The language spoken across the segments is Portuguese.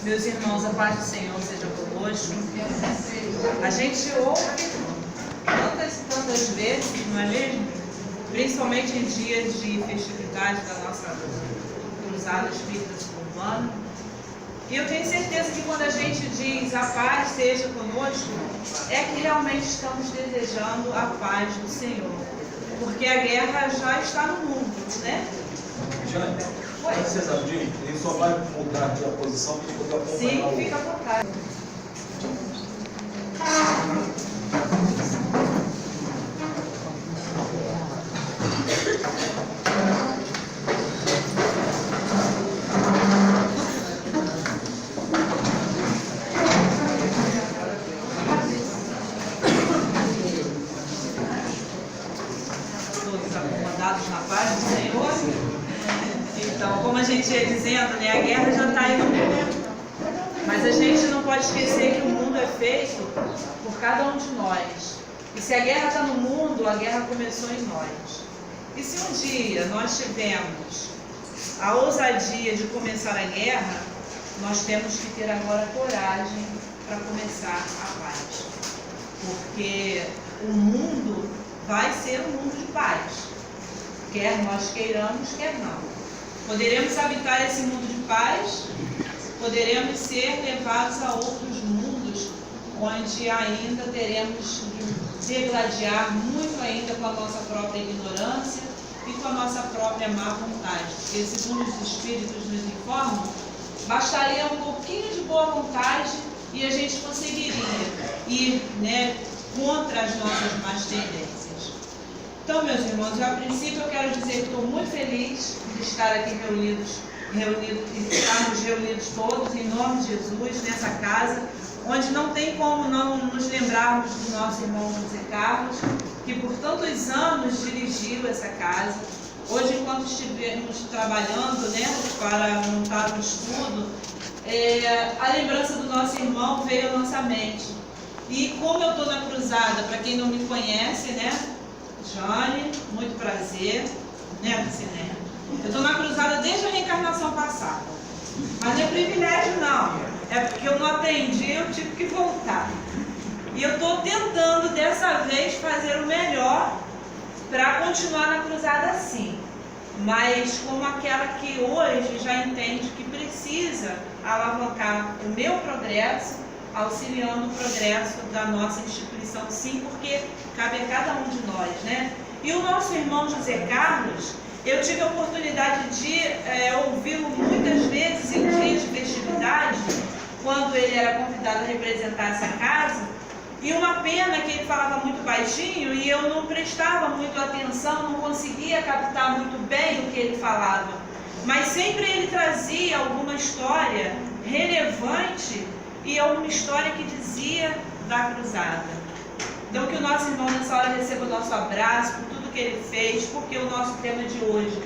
Meus irmãos, a paz do Senhor seja convosco. A gente ouve tantas e tantas vezes, não é mesmo? Principalmente em dias de festividade da nossa cruzada espírita suburbana. E eu tenho certeza que quando a gente diz a paz seja conosco, é que realmente estamos desejando a paz do Senhor. Porque a guerra já está no mundo, né? Jane, você sabe, ele só vai mudar aqui a posição para poder acompanhar. Sim, fica à vontade. Todos acomodados na paz do Senhor. Então, como a gente ia dizendo, né, a guerra já está aí no mundo. Mas a gente não pode esquecer que o mundo é feito por cada um de nós. E se a guerra está no mundo, a guerra começou em nós. E se um dia nós tivermos a ousadia de começar a guerra, nós temos que ter agora coragem para começar a paz. Porque o mundo vai ser um mundo de paz. Quer nós queiramos, quer não. Poderemos habitar esse mundo de paz, poderemos ser levados a outros mundos, onde ainda teremos de degladiar muito ainda com a nossa própria ignorância e com a nossa própria má vontade. Porque, segundo os Espíritos nos informam, bastaria um pouquinho de boa vontade e a gente conseguiria ir, contra as nossas más tendências. Então, meus irmãos, a princípio eu quero dizer que estou muito feliz de estar aqui estarmos reunidos todos em nome de Jesus nessa casa, onde não tem como não nos lembrarmos do nosso irmão José Carlos, que por tantos anos dirigiu essa casa. Hoje, enquanto estivemos trabalhando, para montar um estudo, a lembrança do nosso irmão veio à nossa mente. E como eu estou na cruzada, para quem não me conhece, Jane, muito prazer, Ciné? Eu estou na cruzada desde a reencarnação passada. Mas não é privilégio, não. É porque eu não atendi, eu tive que voltar. E eu estou tentando, dessa vez, fazer o melhor para continuar na cruzada assim. Mas como aquela que hoje já entende que precisa alavancar o meu progresso, auxiliando o progresso da nossa instituição, sim, porque cabe a cada um de nós, E o nosso irmão José Carlos, eu tive a oportunidade de ouvi-lo muitas vezes em dias de festividade, quando ele era convidado a representar essa casa, e uma pena que ele falava muito baixinho e eu não prestava muito atenção, não conseguia captar muito bem o que ele falava, mas sempre ele trazia alguma história relevante e alguma história que dizia da cruzada. Então que o nosso irmão nessa hora receba o nosso abraço por tudo que ele fez, porque o nosso tema de hoje,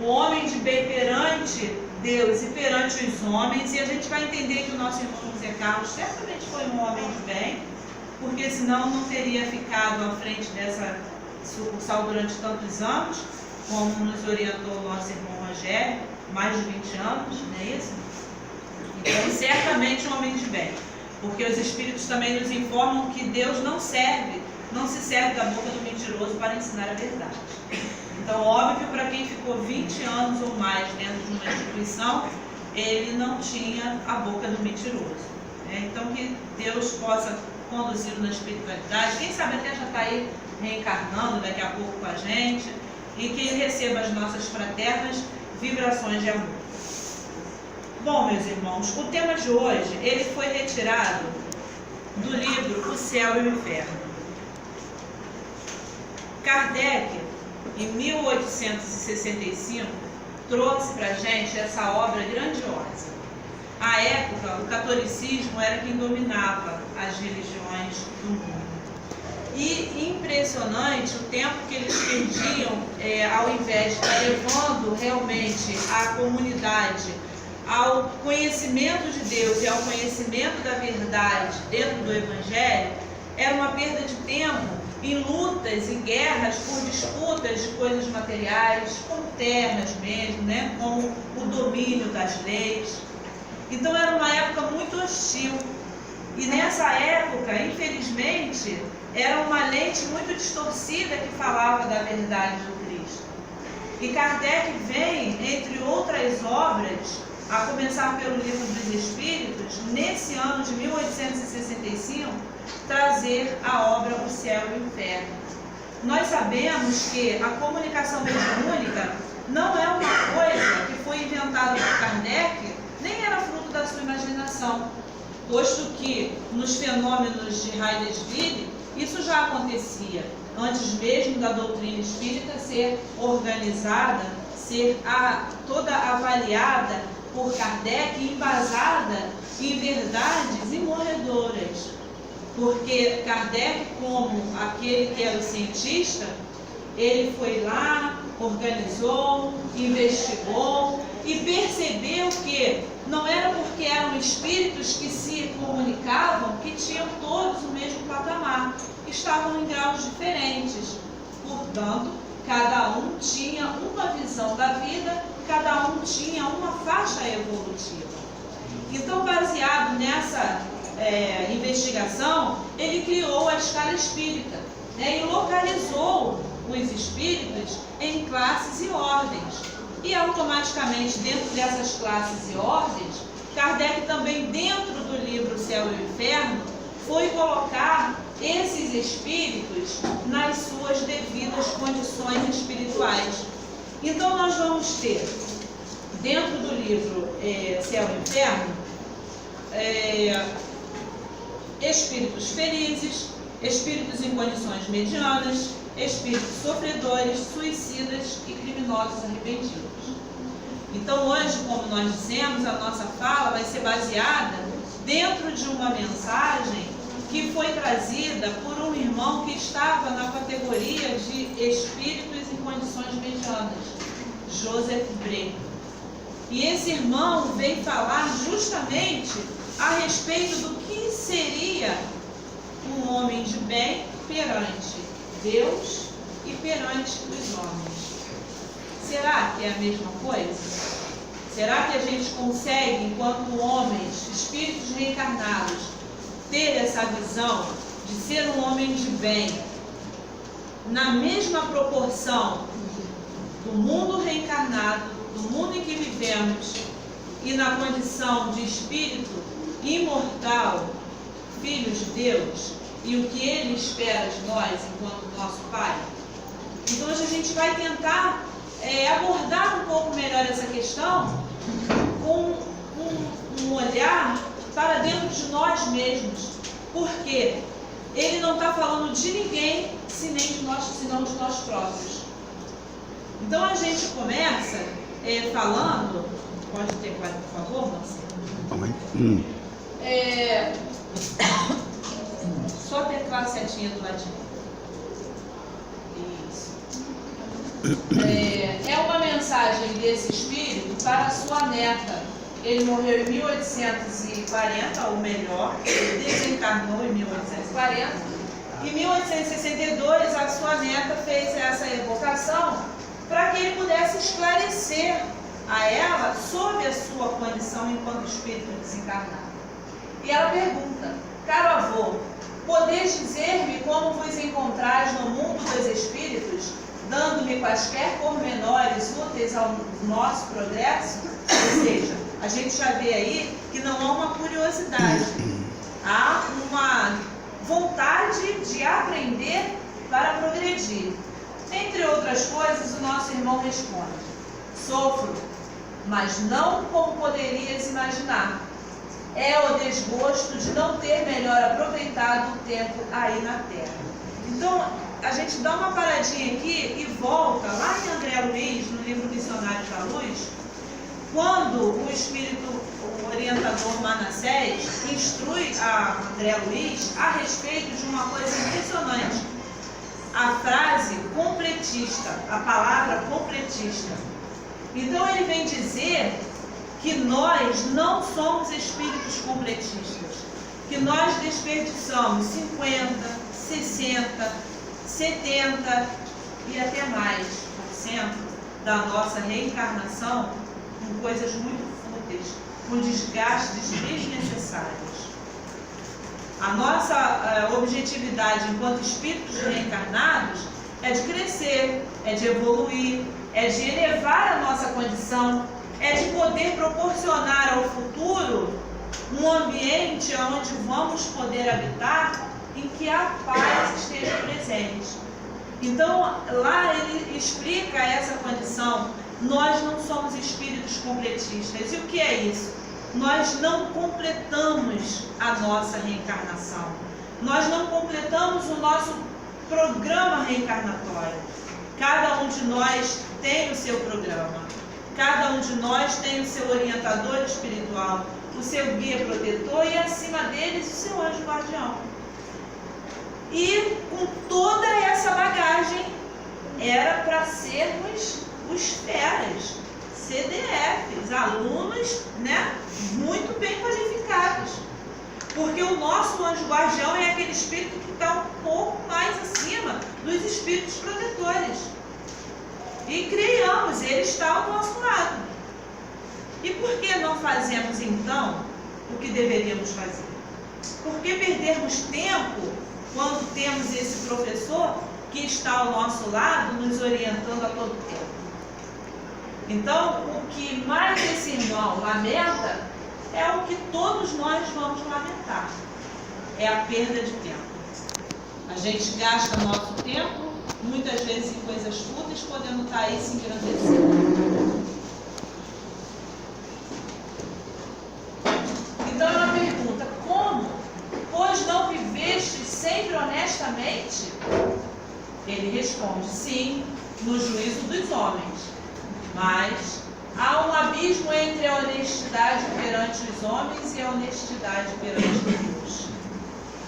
o homem de bem perante Deus e perante os homens, e a gente vai entender que o nosso irmão José Carlos certamente foi um homem de bem, porque senão não teria ficado à frente dessa sucursal durante tantos anos, como nos orientou o nosso irmão Rogério, mais de 20 anos, não é isso? Então, certamente um homem de bem, porque os Espíritos também nos informam que Deus não se serve da boca do mentiroso para ensinar a verdade. Então, óbvio, para quem ficou 20 anos ou mais dentro de uma instituição, ele não tinha a boca do mentiroso. Então, que Deus possa conduzi-lo na espiritualidade, quem sabe até já está aí reencarnando daqui a pouco com a gente, e que ele receba as nossas fraternas vibrações de amor. Bom, meus irmãos, o tema de hoje, ele foi retirado do livro O Céu e o Inferno. Kardec, em 1865, trouxe para a gente essa obra grandiosa. À época, o catolicismo era quem dominava as religiões do mundo. E impressionante o tempo que eles perdiam, ao invés de estar levando realmente a comunidade ao conhecimento de Deus e ao conhecimento da verdade dentro do Evangelho, era uma perda de tempo em lutas, em guerras, por disputas de coisas materiais, como terras mesmo, como o domínio das leis. Então era uma época hostil. E nessa época, infelizmente, era uma lente muito distorcida que falava da verdade do Cristo. E Kardec vem, entre outras obras, a começar pelo Livro dos Espíritos, nesse ano de 1865, trazer a obra O Céu e o Inferno. Nós sabemos que a comunicação mediúnica não é uma coisa que foi inventada por Kardec, nem era fruto da sua imaginação, posto que nos fenômenos de Heidesville isso já acontecia, antes mesmo da doutrina espírita ser organizada, ser toda avaliada por Kardec e embasada em verdades imorredoras. Porque Kardec, como aquele que era o cientista, ele foi lá, organizou, investigou e percebeu que não era porque eram espíritos que se comunicavam que tinham todos o mesmo patamar, estavam em graus diferentes. Portanto, cada um tinha uma visão da vida, cada um tinha uma faixa evolutiva. Então, baseado nessa investigação, ele criou a escala espírita, né, e localizou os espíritos em classes e ordens. E automaticamente, dentro dessas classes e ordens, Kardec também, dentro do livro Céu e Inferno, foi colocar esses espíritos nas suas devidas condições espirituais. Então, nós vamos ter, dentro do livro Céu e Inferno, espíritos felizes, espíritos em condições medianas, espíritos sofredores, suicidas e criminosos arrependidos. Então, hoje, como nós dissemos, a nossa fala vai ser baseada dentro de uma mensagem que foi trazida por um irmão que estava na categoria de espíritos em condições medianas, Joseph Bré. E esse irmão veio falar justamente a respeito do que seria um homem de bem perante Deus e perante os homens. Será que é a mesma coisa? Será que a gente consegue, enquanto homens, espíritos reencarnados, ter essa visão de ser um homem de bem na mesma proporção do mundo reencarnado, do mundo em que vivemos, e na condição de espírito imortal, filhos de Deus, e o que Ele espera de nós enquanto nosso Pai? Então hoje a gente vai tentar abordar um pouco melhor essa questão com um olhar para dentro de nós mesmos, porque Ele não está falando de ninguém senão de nós próprios. Então a gente começa falando, pode ter, por favor, Marcelo? Só apertar a setinha do ladinho. Isso. É uma mensagem desse espírito para a sua neta. Ele morreu em 1840, ou melhor, ele desencarnou em 1840. Em 1862, a sua neta fez essa evocação para que ele pudesse esclarecer a ela sobre a sua condição enquanto espírito desencarnado. E ela pergunta: caro avô, podeis dizer-me como vos encontrais no mundo dos espíritos, dando-me quaisquer pormenores úteis ao nosso progresso? Ou seja, a gente já vê aí que não há uma curiosidade, há uma vontade de aprender para progredir. Entre outras coisas, o nosso irmão responde: sofro, mas não como poderias imaginar. É o desgosto de não ter melhor aproveitado o tempo aí na Terra. Então, a gente dá uma paradinha aqui e volta lá em André Luiz, no livro Missionários da Luz, quando o orientador Manassés instrui a André Luiz a respeito de uma coisa impressionante. A frase completista, a palavra completista. Então ele vem dizer que nós não somos espíritos completistas, que nós desperdiçamos 50, 60, 70 e até mais % da nossa reencarnação com coisas muito fúteis, com desgastes desnecessários. necessários. A nossa objetividade enquanto espíritos reencarnados é de crescer, é de evoluir, é de elevar a nossa condição, é de poder proporcionar ao futuro um ambiente onde vamos poder habitar em que a paz esteja presente. Então, lá ele explica essa condição. Nós não somos espíritos completistas. E o que é isso? Nós não completamos a nossa reencarnação. Nós não completamos o nosso programa reencarnatório. Cada um de nós tem o seu programa. Cada um de nós tem o seu orientador espiritual, o seu guia protetor e, acima deles, o seu anjo guardião. E com toda essa bagagem, era para sermos os feras, CDFs, alunos, né, muito bem qualificados. Porque o nosso anjo guardião é aquele espírito que está um pouco mais acima dos espíritos protetores. E creiamos, ele está ao nosso lado. E por que não fazemos então o que deveríamos fazer? Por que perdermos tempo quando temos esse professor que está ao nosso lado, nos orientando a todo tempo? Então, o que mais esse irmão lamenta é o que todos nós vamos lamentar. É a perda de tempo. A gente gasta nosso tempo, muitas vezes em coisas fúteis, podendo estar aí se engrandecendo. Então ela pergunta, como? Pois não viveste sempre honestamente? Ele responde, sim, no juízo dos homens. Mas há um abismo entre a honestidade perante os homens e a honestidade perante Deus.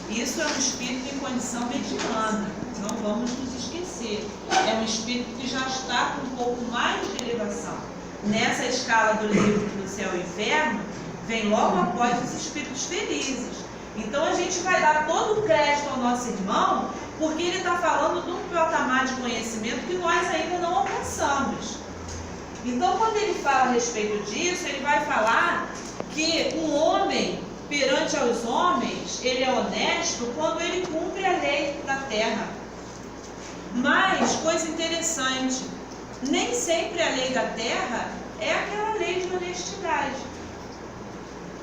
Isso é um espírito em condição mediana, não vamos nos esquecer. É um espírito que já está com um pouco mais de elevação. Nessa escala do livro do Céu e Inferno, vem logo após os espíritos felizes. Então a gente vai dar todo o crédito ao nosso irmão, porque ele está falando de um patamar de conhecimento que nós ainda não alcançamos. Então, quando ele fala a respeito disso, ele vai falar que um homem, perante aos homens, ele é honesto quando ele cumpre a lei da terra. Mas, coisa interessante, nem sempre a lei da terra é aquela lei de honestidade.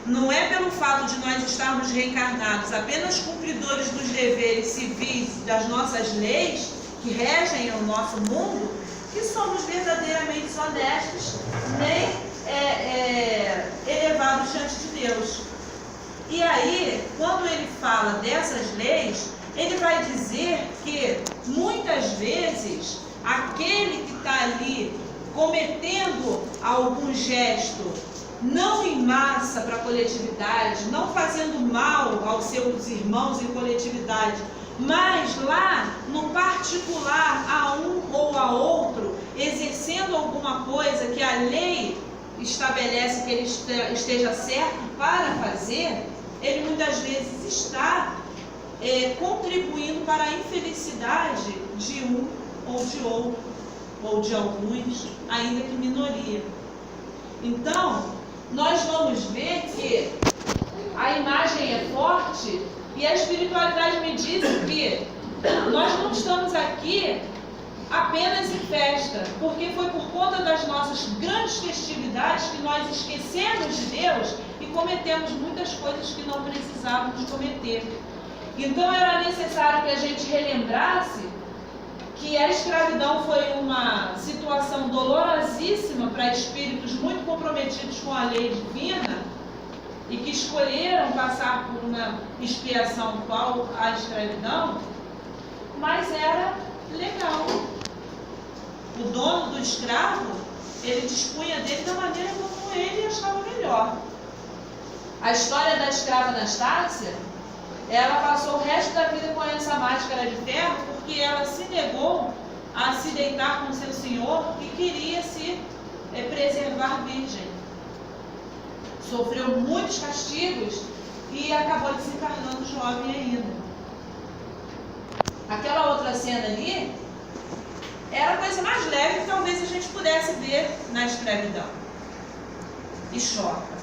Não é pelo fato de nós estarmos reencarnados apenas cumpridores dos deveres civis das nossas leis que regem o nosso mundo, que somos verdadeiramente honestos, nem elevados diante de Deus. E aí, quando ele fala dessas leis, ele vai dizer que muitas vezes aquele que está ali cometendo algum gesto, não em massa para a coletividade, não fazendo mal aos seus irmãos em coletividade, mas lá no particular, a um ou a outro, exercendo alguma coisa que a lei estabelece que ele esteja certo para fazer, ele muitas vezes está contribuindo para a infelicidade de um ou de outro, ou de alguns, ainda que minoria. Então, nós vamos ver que a imagem é forte e a espiritualidade me diz que nós não estamos aqui apenas em festa, porque foi por conta das nossas grandes festividades que nós esquecemos de Deus e cometemos muitas coisas que não precisávamos cometer. Então era necessário que a gente relembrasse que a escravidão foi uma situação dolorosíssima para espíritos muito comprometidos com a lei divina e que escolheram passar por uma expiação qual a escravidão, mas era legal. O dono do escravo, ele dispunha dele da maneira como ele achava melhor. A história da escrava Anastácia, ela passou o resto da vida com essa máscara de ferro porque ela se negou a se deitar com seu senhor e queria se preservar virgem. Sofreu muitos castigos e acabou desencarnando jovem ainda. Aquela outra cena ali era a coisa mais leve que talvez a gente pudesse ver na escravidão. E choca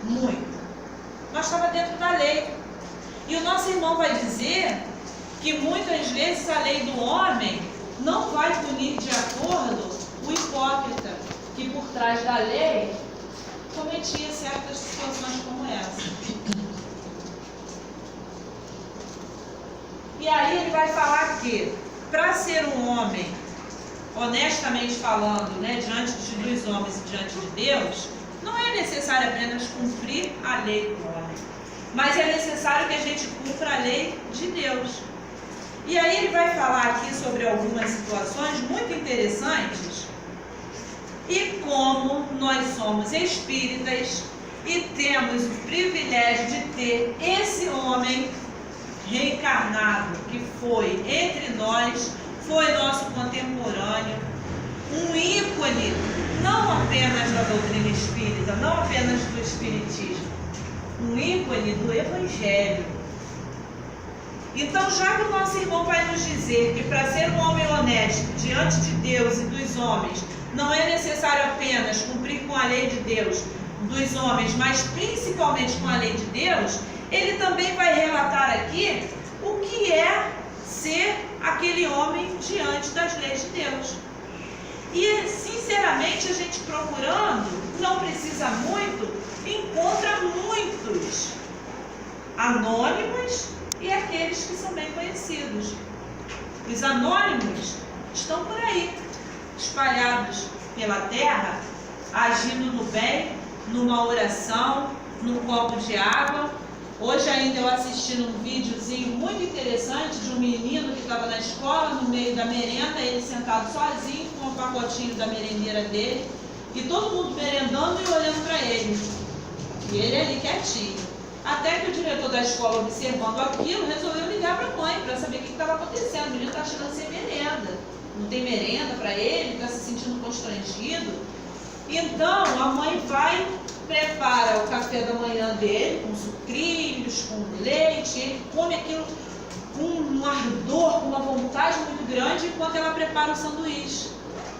muito. mas estava dentro da lei. E o nosso irmão vai dizer que muitas vezes a lei do homem não vai punir de acordo o hipócrita, que por trás da lei cometia certas situações como essa. E aí ele vai falar que, para ser um homem, honestamente falando, né, diante dos homens e diante de Deus, não é necessário apenas cumprir a lei do homem, mas é necessário que a gente cumpra a lei de Deus. E aí ele vai falar aqui sobre algumas situações muito interessantes, e como nós somos espíritas e temos o privilégio de ter esse homem reencarnado que foi entre nós, foi nosso contemporâneo, um ícone não apenas da doutrina espírita, não apenas do espiritismo, um ícone do evangelho. Então, já que o nosso irmão vai nos dizer que para ser um homem honesto diante de Deus e dos homens, não é necessário apenas cumprir com a lei de Deus, dos homens, mas principalmente com a lei de Deus, ele também vai relatar aqui o que é ser aquele homem diante das leis de Deus. E, sinceramente, a gente procurando, não precisa muito, encontra muitos anônimos e aqueles que são bem conhecidos. Os anônimos estão por aí, espalhados pela terra, agindo no bem, numa oração, num copo de água. Hoje ainda eu assisti num videozinho muito interessante de um menino que estava na escola, no meio da merenda, ele sentado sozinho com o pacotinho da merendeira dele, e todo mundo merendando e olhando para ele. E ele ali quietinho. Até que o diretor da escola, observando aquilo, resolveu ligar para a mãe para saber o que estava acontecendo. O menino está achando sem merenda. Não tem merenda para ele, está se sentindo constrangido. Então a mãe vai, prepara o café da manhã dele, com sucrilhos, com leite, ele come aquilo com um ardor, com uma vontade muito grande, enquanto ela prepara o sanduíche.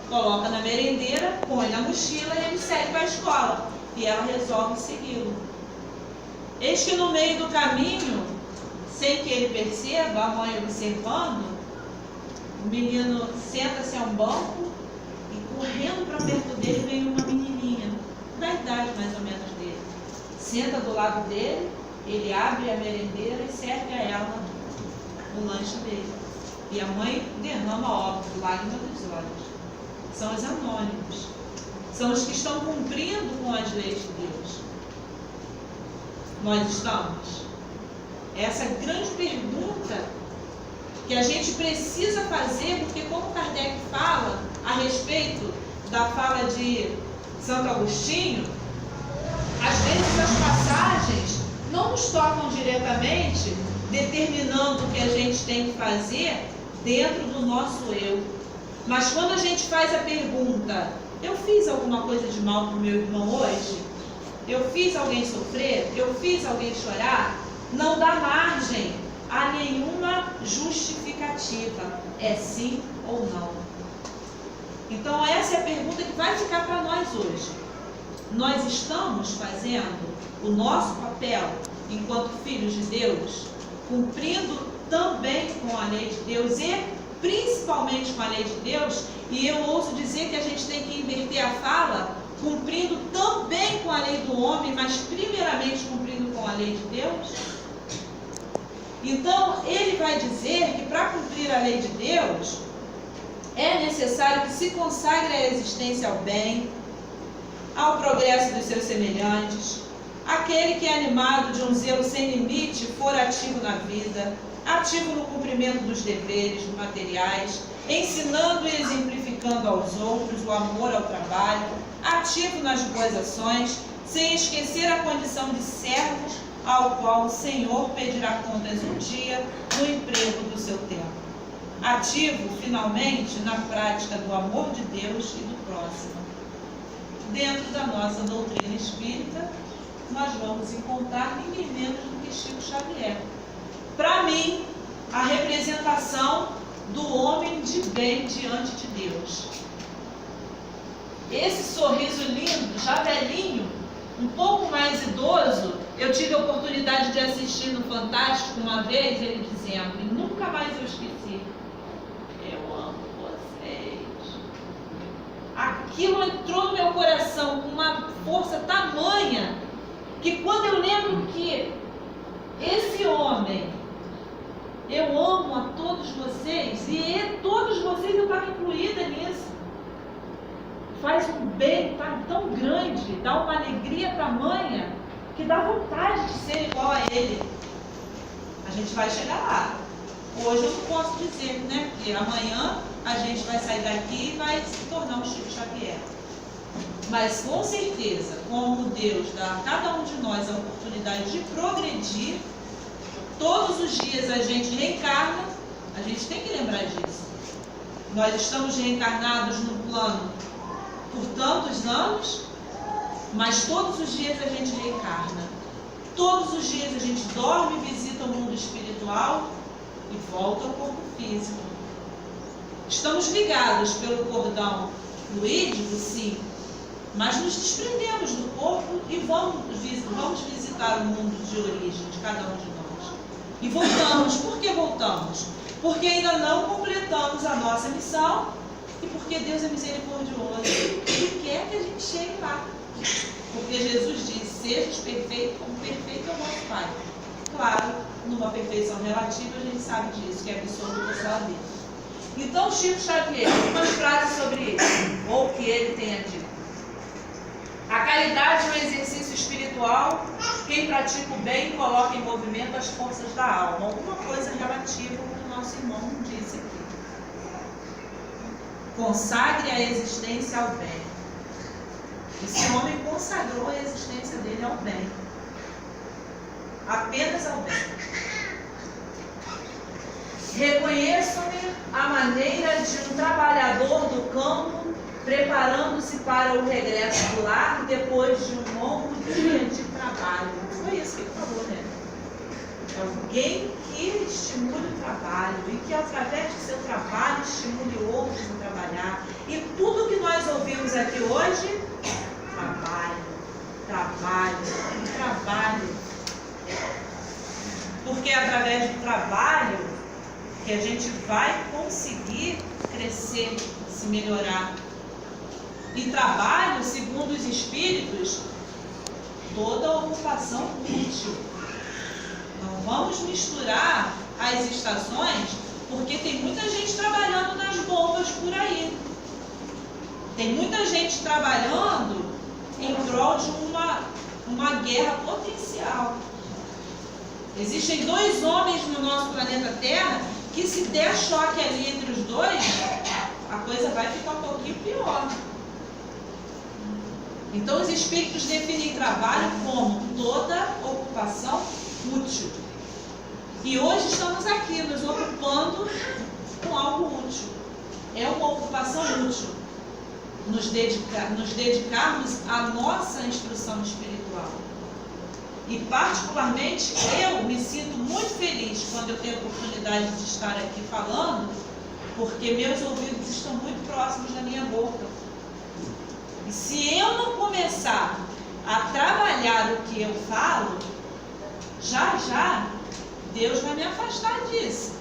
Coloca na merendeira, põe na mochila e ele segue para a escola. E ela resolve segui-lo. Eis que no meio do caminho, sem que ele perceba, a mãe observando, o menino senta-se a um banco e correndo para perto dele vem uma menininha, da idade mais ou menos dele. Senta do lado dele, ele abre a merendeira e serve a ela o lanche dele. E a mãe derrama óbvio, lágrimas dos olhos. São os anônimos. São os que estão cumprindo com as leis de Deus. Nós estamos? Essa grande pergunta que a gente precisa fazer, porque como Kardec fala a respeito da fala de Santo Agostinho, às vezes as passagens não nos tocam diretamente, determinando o que a gente tem que fazer dentro do nosso eu. Mas quando a gente faz a pergunta, eu fiz alguma coisa de mal para o meu irmão hoje? Eu fiz alguém sofrer? Eu fiz alguém chorar? Não dá margem a nenhuma justificativa. É sim ou não. Então essa é a pergunta que vai ficar para nós hoje. Nós estamos fazendo o nosso papel enquanto filhos de Deus, cumprindo também com a lei de Deus e principalmente com a lei de Deus, e eu ouso dizer que a gente tem que inverter a fala, cumprindo também com a lei do homem, mas primeiramente cumprindo com a lei de Deus. Então ele vai dizer que para cumprir a lei de Deus é necessário que se consagre a existência ao bem, ao progresso dos seus semelhantes, aquele que é animado de um zelo sem limite for ativo na vida, ativo no cumprimento dos deveres materiais, ensinando e exemplificando aos outros o amor ao trabalho, ativo nas boas ações, sem esquecer a condição de servo ao qual o Senhor pedirá contas um dia no emprego do seu tempo. Ativo, finalmente, na prática do amor de Deus e do próximo. Dentro da nossa doutrina espírita, nós vamos encontrar ninguém menos do que Chico Xavier. Para mim, a representação do homem de bem diante de Deus. Esse sorriso lindo, já velhinho, um pouco mais idoso, Eu tive a oportunidade de assistir no Fantástico uma vez, ele dizendo, e nunca mais eu esqueci, eu amo vocês. Aquilo entrou no meu coração com uma força tamanha, que quando eu lembro que esse homem, eu amo a todos vocês, e todos vocês eu estava incluída nisso, faz um bem tão grande, dá uma alegria tamanha, que dá vontade de ser igual a ele. A gente vai chegar lá. Hoje eu não posso dizer, né? Porque amanhã a gente vai sair daqui e vai se tornar um Chico Xavier. Mas com certeza, como Deus dá a cada um de nós a oportunidade de progredir, todos os dias a gente reencarna, a gente tem que lembrar disso. Nós estamos reencarnados no plano por tantos anos, mas todos os dias a gente reencarna. Todos os dias a gente dorme, visita o mundo espiritual e volta ao corpo físico. Estamos ligados pelo cordão fluídico, sim, mas nos desprendemos do corpo e vamos visitar o mundo de origem de cada um de nós. E voltamos. Por que voltamos? Porque ainda não completamos a nossa missão e porque Deus é misericordioso. Ele quer que a gente chegue lá. Porque Jesus disse, sejais perfeitos como perfeito é o vosso Pai. Claro, numa perfeição relativa, a gente sabe disso, que é absoluta só a Deus. Então, Chico Xavier, algumas frases sobre ele, ou o que ele tenha dito. A caridade é um exercício espiritual. Quem pratica o bem coloca em movimento as forças da alma. Alguma coisa relativa ao que o nosso irmão disse aqui. Consagre a existência ao bem. Esse homem consagrou a existência dele ao bem. Apenas ao bem. Reconheço-me a maneira de um trabalhador do campo preparando-se para o regresso do lar depois de um longo dia de trabalho. Foi isso que ele falou, né? Alguém que estimule o trabalho e que através do seu trabalho estimule outros a trabalhar. E tudo que nós ouvimos aqui hoje, trabalho, trabalho, trabalho. Porque é através do trabalho que a gente vai conseguir crescer, se melhorar. E trabalho, segundo os espíritos, toda ocupação útil. Não vamos misturar as estações, porque tem muita gente trabalhando nas bombas por aí. Tem muita gente trabalhando em prol de uma guerra potencial. Existem dois homens no nosso planeta Terra que, se der choque ali entre os dois, a coisa vai ficar um pouquinho pior. Então os espíritos definem trabalho como toda ocupação útil. E hoje estamos aqui nos ocupando com algo útil. É uma ocupação útil. Nos dedicarmos à nossa instrução espiritual. E particularmente eu me sinto muito feliz quando eu tenho a oportunidade de estar aqui falando, porque meus ouvidos estão muito próximos da minha boca. E se eu não começar a trabalhar o que eu falo, já Deus vai me afastar disso.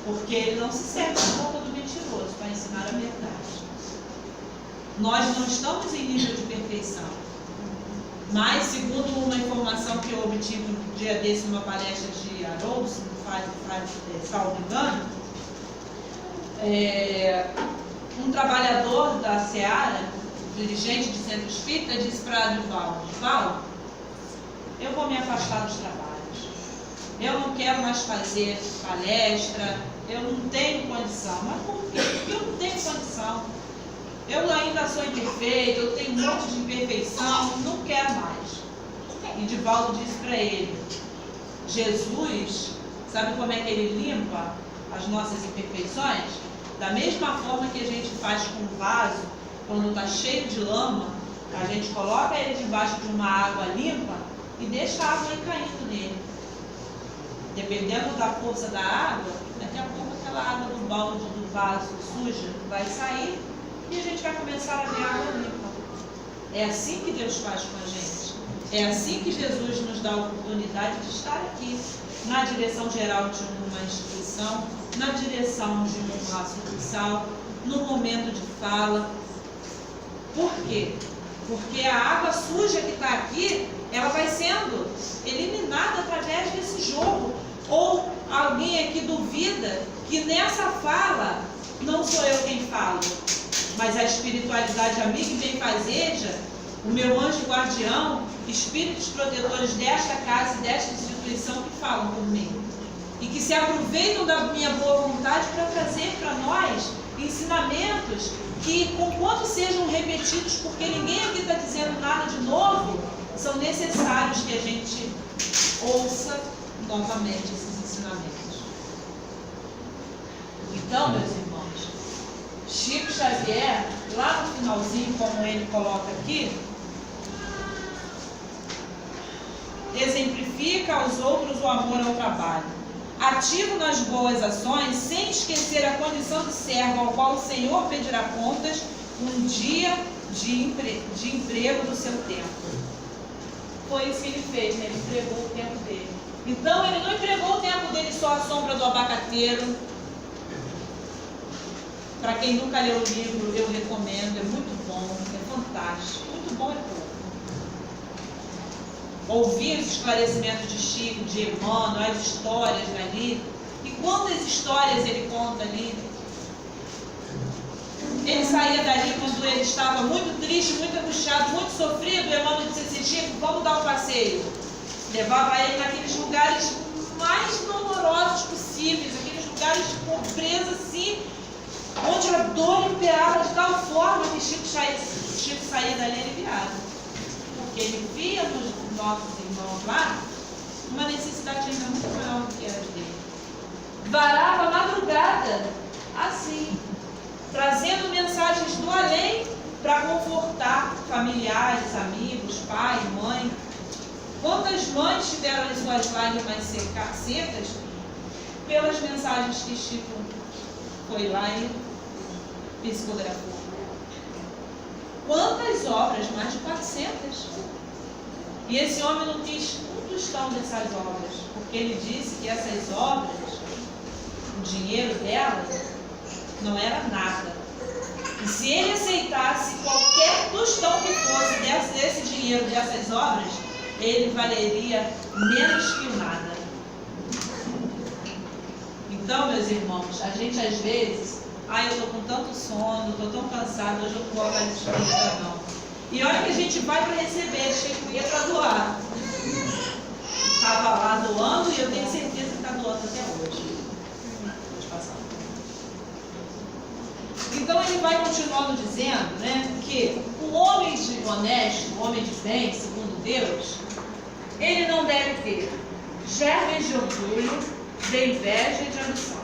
Porque Ele não se serve da boca do mentiroso para ensinar a verdade. Nós não estamos em nível de perfeição. Mas, segundo uma informação que eu obtive um dia desse numa palestra de Haroldo, se não salvo engano, um trabalhador da Seara, dirigente de centro espírita, disse para Divaldo, eu vou me afastar dos trabalhos. Eu não quero mais fazer palestra, eu não tenho condição. Mas por quê? Porque eu não tenho condição. Eu ainda sou imperfeito, eu tenho um monte de imperfeição, não quero mais. E Divaldo disse para ele, Jesus, sabe como é que ele limpa as nossas imperfeições? Da mesma forma que a gente faz com um vaso, quando está cheio de lama, a gente coloca ele debaixo de uma água limpa e deixa a água ir caindo nele. Dependendo da força da água, daqui a pouco aquela água do balde, do vaso suja vai sair e a gente vai começar a ver água limpa. É assim que Deus faz com a gente. É assim que Jesus nos dá a oportunidade de estar aqui, na direção geral de uma instituição, na direção de uma sucursal, no momento de fala. Por quê? Porque a água suja que está aqui, ela vai sendo eliminada através desse jogo. Ou alguém aqui duvida que nessa fala não sou eu quem falo, mas a espiritualidade amiga e benfazeja, o meu anjo guardião, espíritos protetores desta casa e desta instituição que falam por mim e que se aproveitam da minha boa vontade para trazer para nós ensinamentos que, conquanto sejam repetidos, porque ninguém aqui está dizendo nada de novo, são necessários que a gente ouça novamente esses ensinamentos. Então, meus irmãos, Chico Xavier, lá no finalzinho, como ele coloca aqui, exemplifica aos outros o amor ao trabalho, ativo nas boas ações, sem esquecer a condição de servo ao qual o Senhor pedirá contas um dia de emprego do seu tempo. Foi isso que ele fez, né? Ele empregou o tempo dele. Então, ele não empregou o tempo dele só à sombra do abacateiro. Para quem nunca leu o livro, eu recomendo, é muito bom, é fantástico, muito bom e pouco. Ouvir os esclarecimentos de Chico, de Emmanuel, as histórias dali. E quantas histórias ele conta ali. Ele saía dali quando ele estava muito triste, muito angustiado, muito sofrido. Emmanuel disse assim: Chico, vamos dar um passeio. Levava ele naqueles lugares mais dolorosos possíveis, aqueles lugares de pobreza assim, onde a dor imperava de tal forma que Chico saía dali aliviado. Porque ele via nos nossos irmãos lá uma necessidade ainda muito maior do que era dele. Varava a madrugada assim, trazendo mensagens do além para confortar familiares, amigos, pai, mãe. Quantas mães tiveram as suas lágrimas secas pelas mensagens que Chico foi lá e psicografou? Quantas obras? Mais de 400. E esse homem não quis um tostão dessas obras, porque ele disse que essas obras, o dinheiro delas, não era nada. E se ele aceitasse qualquer tostão que fosse desse dinheiro, dessas obras, ele valeria menos que nada. Então, meus irmãos, a gente às vezes, eu estou com tanto sono, estou tão cansado, hoje eu não vou mais estudar não. E olha que a gente vai para receber, Chico ia para doar. Estava lá doando e eu tenho certeza que está doando até hoje. Pode passar. Então ele vai continuando dizendo, né, que o homem honesto, o homem de bem, segundo Deus, ele não deve ter germes de orgulho, de inveja e de ambição.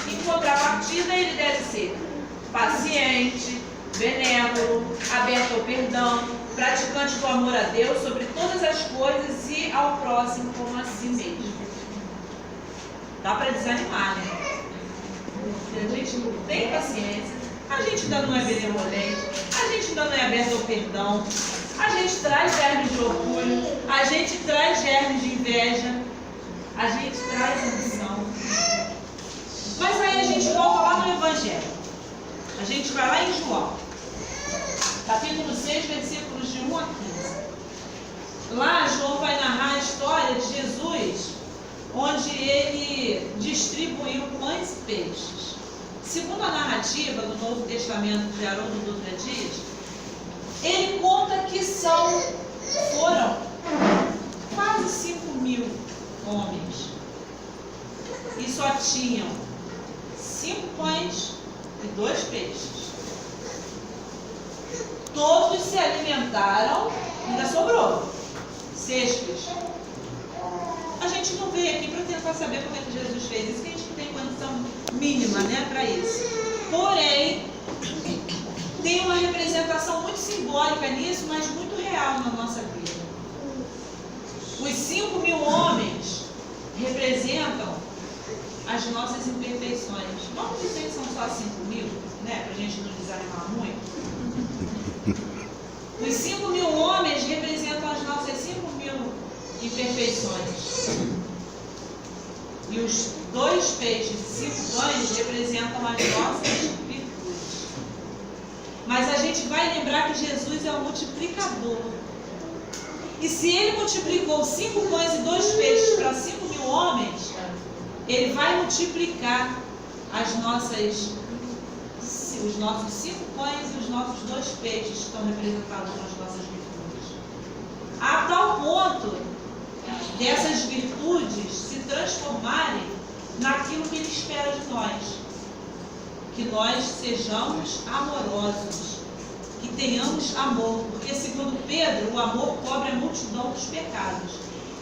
Em contrapartida, ele deve ser paciente, benévolo, aberto ao perdão, praticante do amor a Deus sobre todas as coisas e ao próximo como a si mesmo. Dá para desanimar, né? A gente não tem paciência, a gente ainda não é benevolente, a gente ainda não é aberto ao perdão, a gente traz germes de orgulho, a gente traz germes de inveja, a gente traz ambição. Mas aí a gente volta lá no Evangelho. A gente vai lá em João, capítulo 6, versículos de 1 a 15. Lá João vai narrar a história de Jesus, onde ele distribuiu pães e peixes. Segundo a narrativa do Novo Testamento de Haroldo Dutra Dias, ele conta que foram quase 5.000 homens e só tinham 5 pães e 2 peixes. Todos se alimentaram, ainda sobrou 6 peixes. A gente não veio aqui para tentar saber como é que Jesus fez isso, que a gente não tem condição mínima, né, para isso. Porém, tem uma representação muito simbólica nisso, mas muito real na nossa vida. Os 5.000 homens representam as nossas imperfeições. Vamos dizer que são só 5.000, né, para a gente não desanimar muito. Os 5.000 homens representam as nossas nossas 5.000 imperfeições. E os 2 peixes e 5 pães representam as nossas virtudes. Mas a gente vai lembrar que Jesus é o multiplicador. E se ele multiplicou 5 pães e 2 peixes para 5.000 homens, ele vai multiplicar os nossos 5 pães e os nossos 2 peixes que estão representados nas nossas virtudes. A tal ponto dessas virtudes se transformarem naquilo que ele espera de nós. Que nós sejamos amorosos, que tenhamos amor, porque segundo Pedro, o amor cobre a multidão dos pecados.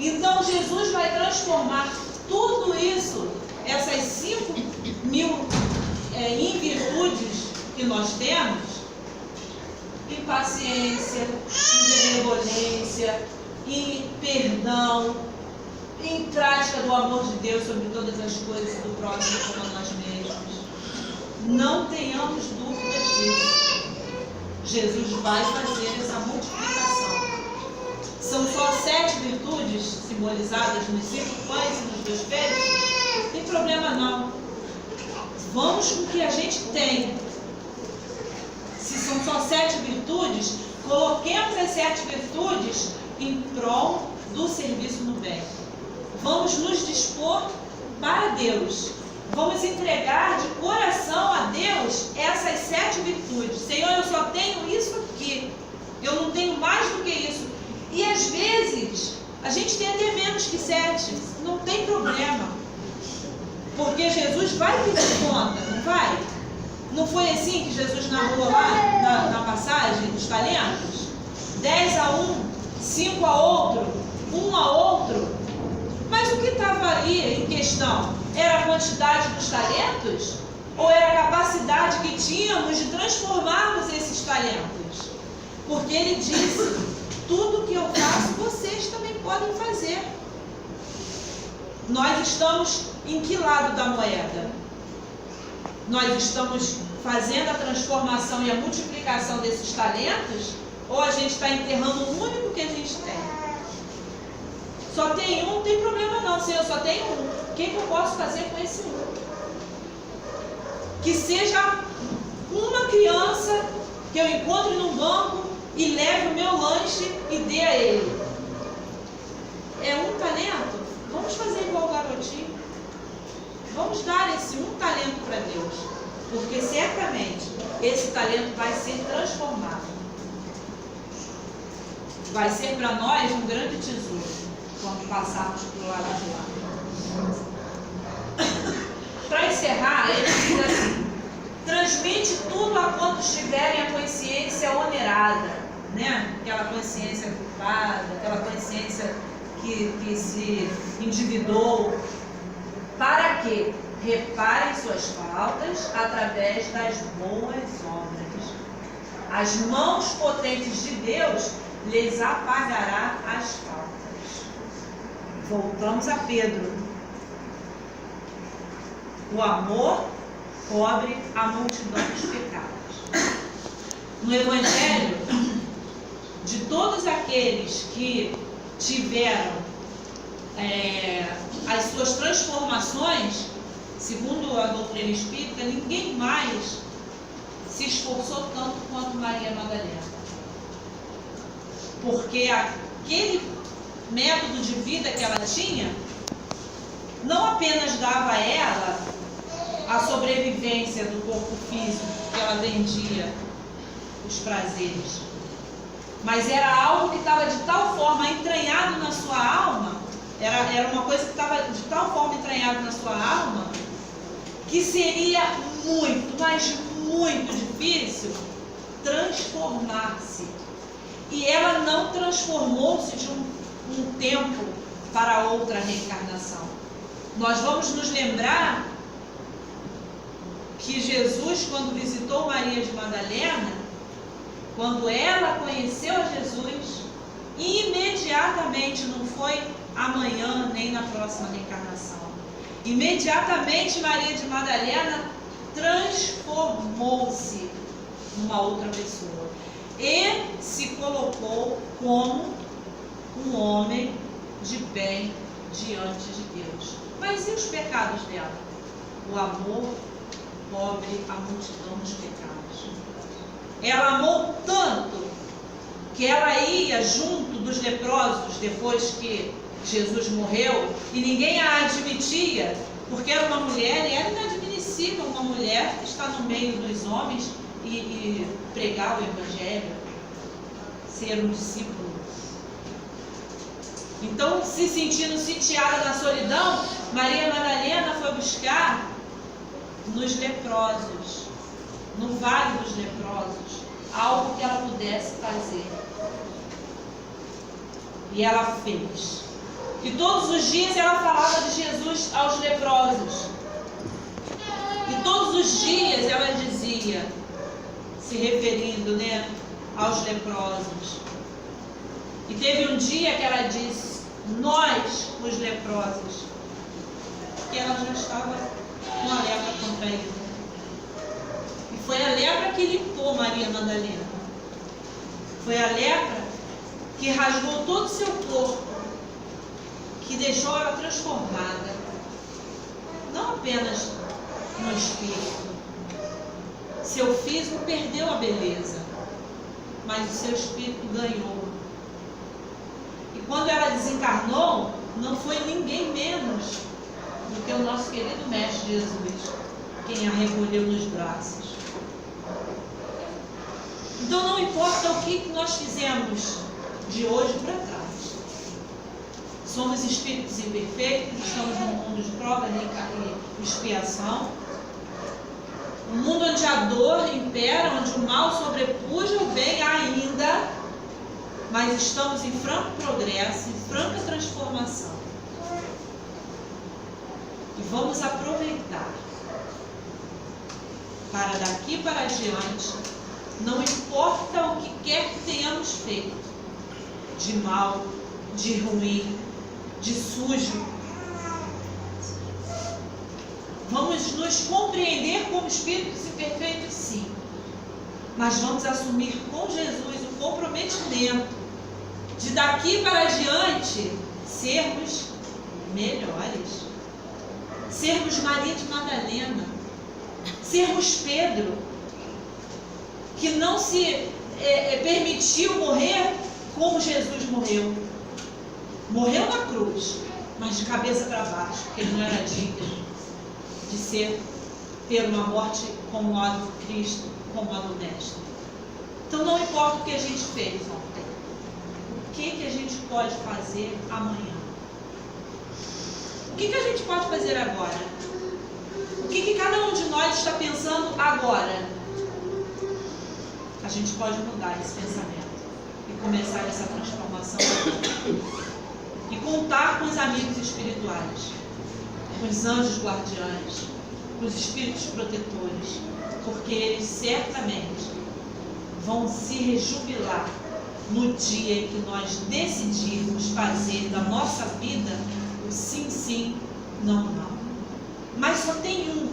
Então Jesus vai transformar tudo isso, essas 5.000 invirtudes que nós temos, em paciência, em benevolência, em perdão, em prática do amor de Deus sobre todas as coisas, do próximo como a nós mesmos. Não tenhamos dúvidas disso. Jesus vai fazer essa multiplicação. São só 7 virtudes simbolizadas nos 5 pães e nos 2 peixes. Não tem problema não. Vamos com o que a gente tem. Se são só 7 virtudes, coloquemos as 7 virtudes em prol do serviço no bem. Vamos nos dispor para Deus. Vamos entregar de coração a Deus essas 7 virtudes. Senhor, eu só tenho isso aqui. Eu não tenho mais do que isso. E às vezes, a gente tem até menos que 7. Não tem problema. Porque Jesus vai pedir conta, não vai? Não foi assim que Jesus narrou lá na passagem dos talentos? 10 a um, 5 a outro, 1 a outro. Mas o que estava ali em questão? Era a quantidade dos talentos? Ou era a capacidade que tínhamos de transformarmos esses talentos? Porque ele disse, tudo que eu faço, vocês também podem fazer. Nós estamos em que lado da moeda? Nós estamos fazendo a transformação e a multiplicação desses talentos? Ou a gente está enterrando o único que a gente tem? Só tem um, não tem problema não, Senhor, só tem um. O que eu posso fazer com esse um? Que seja uma criança que eu encontre num banco e leve o meu lanche e dê a ele. É um talento? Vamos fazer igual o garotinho. Vamos dar esse um talento para Deus. Porque certamente esse talento vai ser transformado. Vai ser para nós um grande tesouro quando passarmos para o lado de lá. Para encerrar, ele diz assim: transmite tudo a quantos tiverem a consciência onerada, né? Aquela consciência culpada, aquela consciência que se endividou, para que reparem suas faltas através das boas obras. As mãos potentes de Deus lhes apagará as faltas. Voltamos a Pedro. O amor cobre a multidão dos pecados. No Evangelho, de todos aqueles que tiveram as suas transformações, segundo a doutrina espírita, ninguém mais se esforçou tanto quanto Maria Madalena. Porque aquele método de vida que ela tinha não apenas dava a ela a sobrevivência do corpo físico que ela vendia, os prazeres, mas era algo que estava de tal forma entranhado na sua alma, era uma coisa que estava de tal forma entranhado na sua alma, que seria muito, mas muito difícil transformar-se. E ela não transformou-se de um tempo para outra reencarnação. Nós vamos nos lembrar que Jesus, quando visitou Maria de Madalena, quando ela conheceu a Jesus, imediatamente, não foi amanhã nem na próxima reencarnação, imediatamente Maria de Madalena transformou-se numa outra pessoa e se colocou como um homem de bem diante de Deus. Mas e os pecados dela? O amor cobre a multidão dos pecados. Ela amou tanto que ela ia junto dos leprosos depois que Jesus morreu e ninguém a admitia, porque era uma mulher e era inadmissível uma mulher estar no meio dos homens e pregar o Evangelho, ser um discípulo. Então, se sentindo sitiada na solidão, Maria Madalena foi buscar nos leprosos, no vale dos leprosos, algo que ela pudesse fazer. E ela fez. E todos os dias ela falava de Jesus aos leprosos. E todos os dias ela dizia, se referindo, aos leprosos. E teve um dia que ela disse, nós, os leprosos, que ela já estava com a lepra contraída. E foi a lepra que limpou Maria Madalena. Foi a lepra que rasgou todo o seu corpo, que deixou ela transformada, não apenas no espírito. Seu físico perdeu a beleza, mas o seu espírito ganhou. E quando ela desencarnou, não foi ninguém menos do que o nosso querido Mestre Jesus quem a recolheu nos braços. Então não importa o que nós fizemos de hoje para trás. Somos espíritos imperfeitos, estamos num mundo de prova e expiação. Um mundo onde a dor impera, onde o mal sobrepuja o bem ainda, mas estamos em franco progresso, em franca transformação. E vamos aproveitar para daqui para adiante, não importa o que quer que tenhamos feito, de mal, de ruim, de sujo, vamos nos compreender como espíritos imperfeitos, sim, mas vamos assumir com Jesus o comprometimento de daqui para adiante sermos melhores, sermos Maria de Madalena, sermos Pedro, que não se permitiu morrer como Jesus morreu. Morreu na cruz, mas de cabeça para baixo, porque ele não era digno de ter uma morte como a do Cristo, como a do Mestre. Então não importa o que a gente fez ontem, o que a gente pode fazer amanhã? O que a gente pode fazer agora? O que cada um de nós está pensando agora? A gente pode mudar esse pensamento e começar essa transformação agora. E contar com os amigos espirituais, com os anjos guardiães, com os espíritos protetores, porque eles certamente vão se rejubilar no dia em que nós decidirmos fazer da nossa vida o sim, sim, não, não. Mas só tem um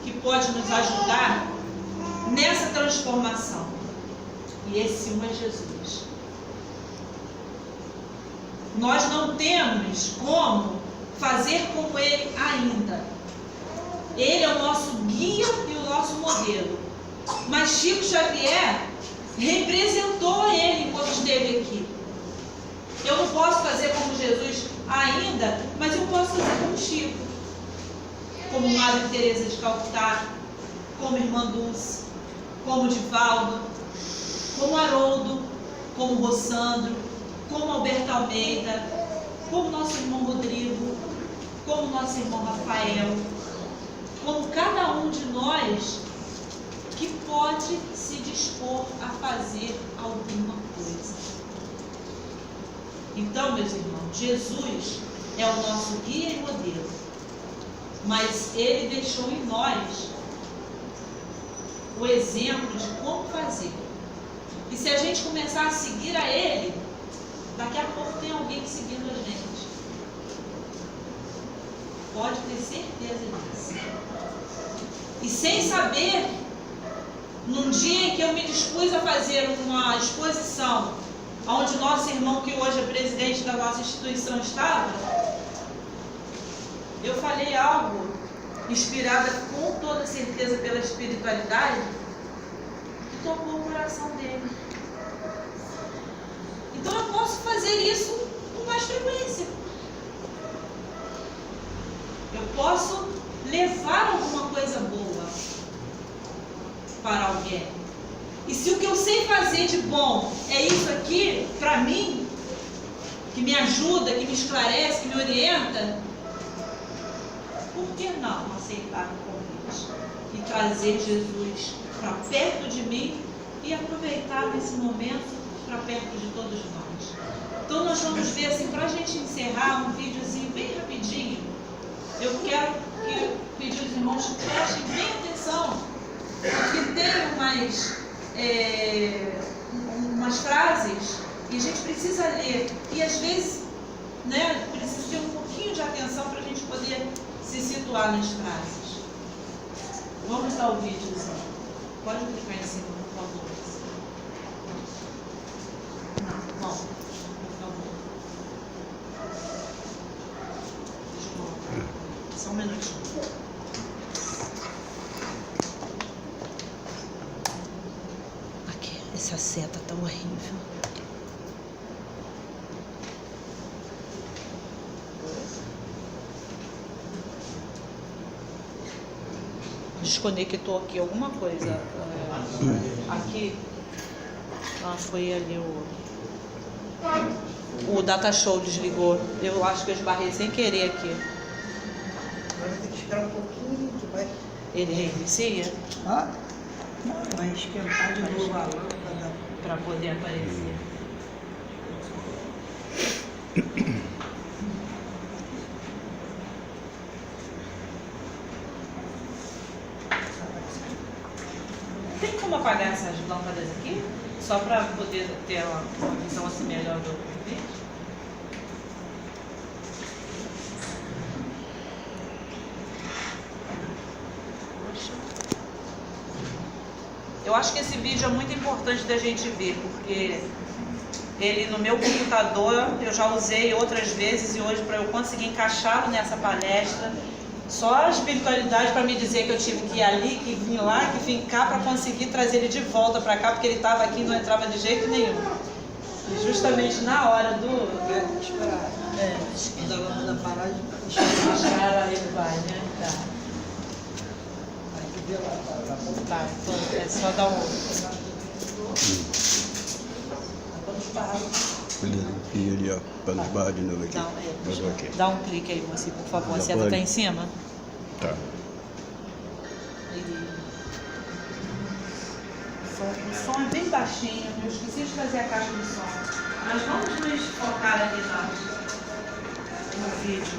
que pode nos ajudar nessa transformação, e esse um é Jesus. Nós não temos como fazer como ele ainda. Ele é o nosso guia e o nosso modelo. Mas Chico Xavier representou ele enquanto esteve aqui. Eu não posso fazer como Jesus ainda, mas eu posso fazer como Chico, como Madre Teresa de Calcutá, como Irmã Dulce, como Divaldo, como Haroldo, como Rossandro, como Alberto Almeida, como nosso irmão Rodrigo, como nosso irmão Rafael, como cada um de nós que pode se dispor a fazer alguma coisa. Então, meus irmãos, Jesus é o nosso guia e modelo, mas ele deixou em nós o exemplo de como fazer. E se a gente começar a seguir a ele, daqui a pouco tem alguém seguindo a gente. Pode ter certeza disso. E sem saber, num dia em que eu me dispus a fazer uma exposição onde nosso irmão, que hoje é presidente da nossa instituição, estava, eu falei algo inspirada com toda certeza pela espiritualidade, que tocou o coração dele. Então eu posso fazer isso com mais frequência. Eu posso levar alguma coisa boa para alguém. E se o que eu sei fazer de bom é isso aqui, para mim, que me ajuda, que me esclarece, que me orienta, por que não aceitar o convite e trazer Jesus para perto de mim e aproveitar esse momento para perto de todos nós? Então nós vamos ver assim, para a gente encerrar um videozinho bem rapidinho. Eu quero pedir os irmãos que prestem bem atenção, porque tem umas frases e a gente precisa ler. E às vezes, né, precisa ter um pouquinho de atenção para a gente poder se situar nas frases. Vamos dar o vídeozinho. Pode clicar em cima, por favor. Não, por favor. Deixa eu colocar. Só um minutinho. Aqui, essa seta tá horrível. Desconectou aqui alguma coisa. Aqui. Foi ali o Data Show desligou. Eu acho que eu esbarrei sem querer aqui. Agora tem que esperar um pouquinho que vai. Ele reinicia? Ah, vai esquentar de novo a lâmpada para poder aparecer. Tem como apagar essas lâmpadas aqui? Só para poder ter uma visão assim melhor do vídeo? Eu acho que esse vídeo é muito importante da gente ver, porque ele no meu computador eu já usei outras vezes e hoje para eu conseguir encaixá-lo nessa palestra, só a espiritualidade para me dizer que eu tive que ir ali, que vir lá, que vir cá para conseguir trazer ele de volta para cá, porque ele estava aqui e não entrava de jeito nenhum. E justamente na hora do... esperar. Quando a lâmpada parar, esperar ele vai, né? Tá. Tá, então é só dar um... E ali, ó, para barra de novo aqui. Dá um clique aí, moça, por favor. A seta tá em cima? Tá. O som é bem baixinho, eu esqueci de trazer a caixa de som. Mas vamos nos focar aqui no vídeo.